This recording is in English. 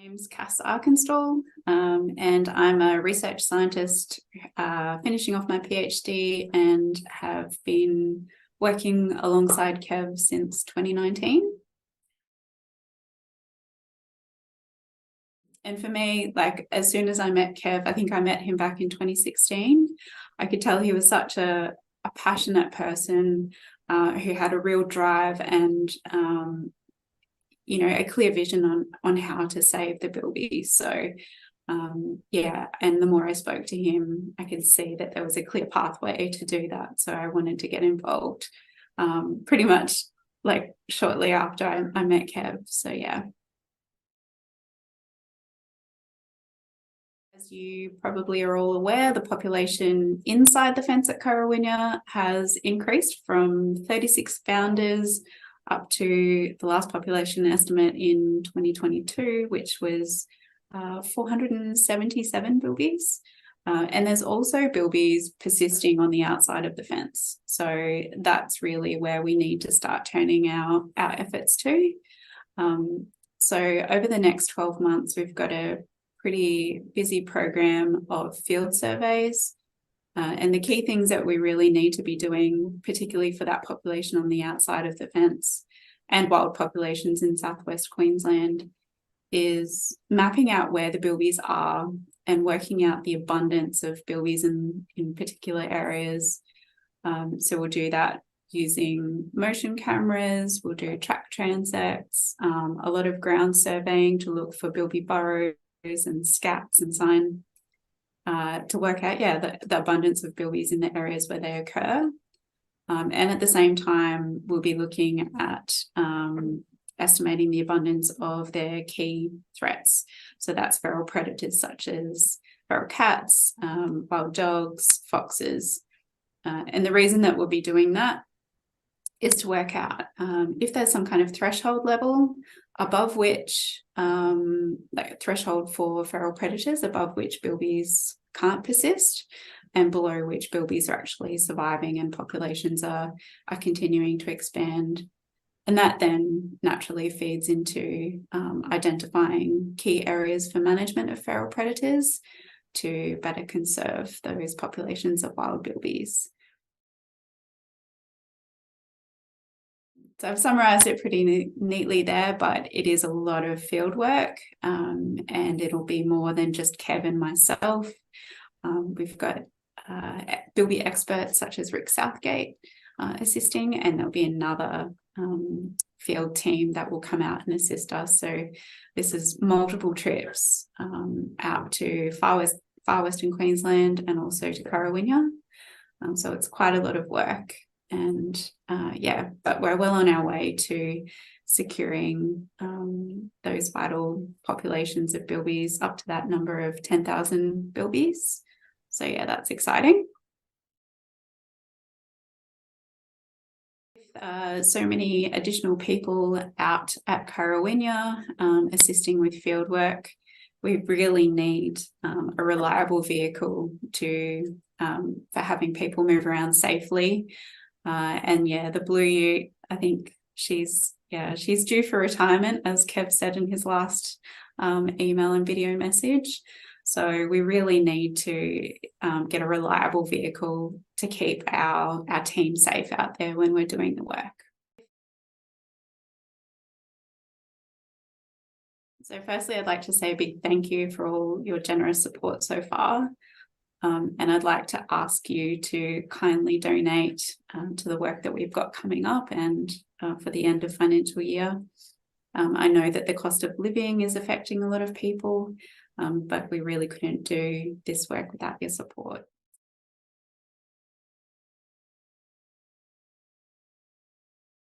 My name's Cass Arkenstall, and I'm a research scientist finishing off my PhD and have been working alongside Kev since 2019. And for me, like, as soon as I met Kev, I think I met him back in 2016, I could tell he was such a passionate person who had a real drive and a clear vision on how to save the Bilby. So yeah, and the more I spoke to him, I could see that there was a clear pathway to do that. So I wanted to get involved pretty much like shortly after I met Kev. So yeah. As you probably are all aware, the population inside the fence at Currawinga has increased from 36 founders up to the last population estimate in 2022, which was 477 bilbies. And there's also bilbies persisting on the outside of the fence. So that's really where we need to start turning our efforts to. So over the next 12 months, we've got a pretty busy program of field surveys. And the key things that we really need to be doing, particularly for that population on the outside of the fence and wild populations in southwest Queensland, is mapping out where the bilbies are and working out the abundance of bilbies in particular areas. So we'll do that using motion cameras, we'll do track transects, a lot of ground surveying to look for bilby burrows and scats and sign to work out, the abundance of bilbies in the areas where they occur. And at the same time, we'll be looking at estimating the abundance of their key threats. So that's feral predators such as feral cats, wild dogs, foxes. And the reason that we'll be doing that is to work out if there's some kind of threshold level above which, like a threshold for feral predators above which bilbies can't persist, and below which bilbies are actually surviving and populations are continuing to expand. And that then naturally feeds into identifying key areas for management of feral predators to better conserve those populations of wild bilbies. So I've summarised it pretty neatly there, but it is a lot of field work, and it'll be more than just Kev and myself. We've got Bilby experts such as Rick Southgate assisting, and there'll be another field team that will come out and assist us. So this is multiple trips out to far western Queensland and also to Currawinga. So it's quite a lot of work. And but we're well on our way to securing those vital populations of bilbies up to that number of 10,000 bilbies. So yeah, that's exciting. So many additional people out at Currawinga assisting with field work, we really need a reliable vehicle to for having people move around safely. And yeah, the Blue Ute, I think she's due for retirement, as Kev said in his last email and video message. So we really need to get a reliable vehicle to keep our team safe out there when we're doing the work. So firstly, I'd like to say a big thank you for all your generous support so far. And I'd like to ask you to kindly donate to the work that we've got coming up and for the end of financial year. I know that the cost of living is affecting a lot of people, but we really couldn't do this work without your support.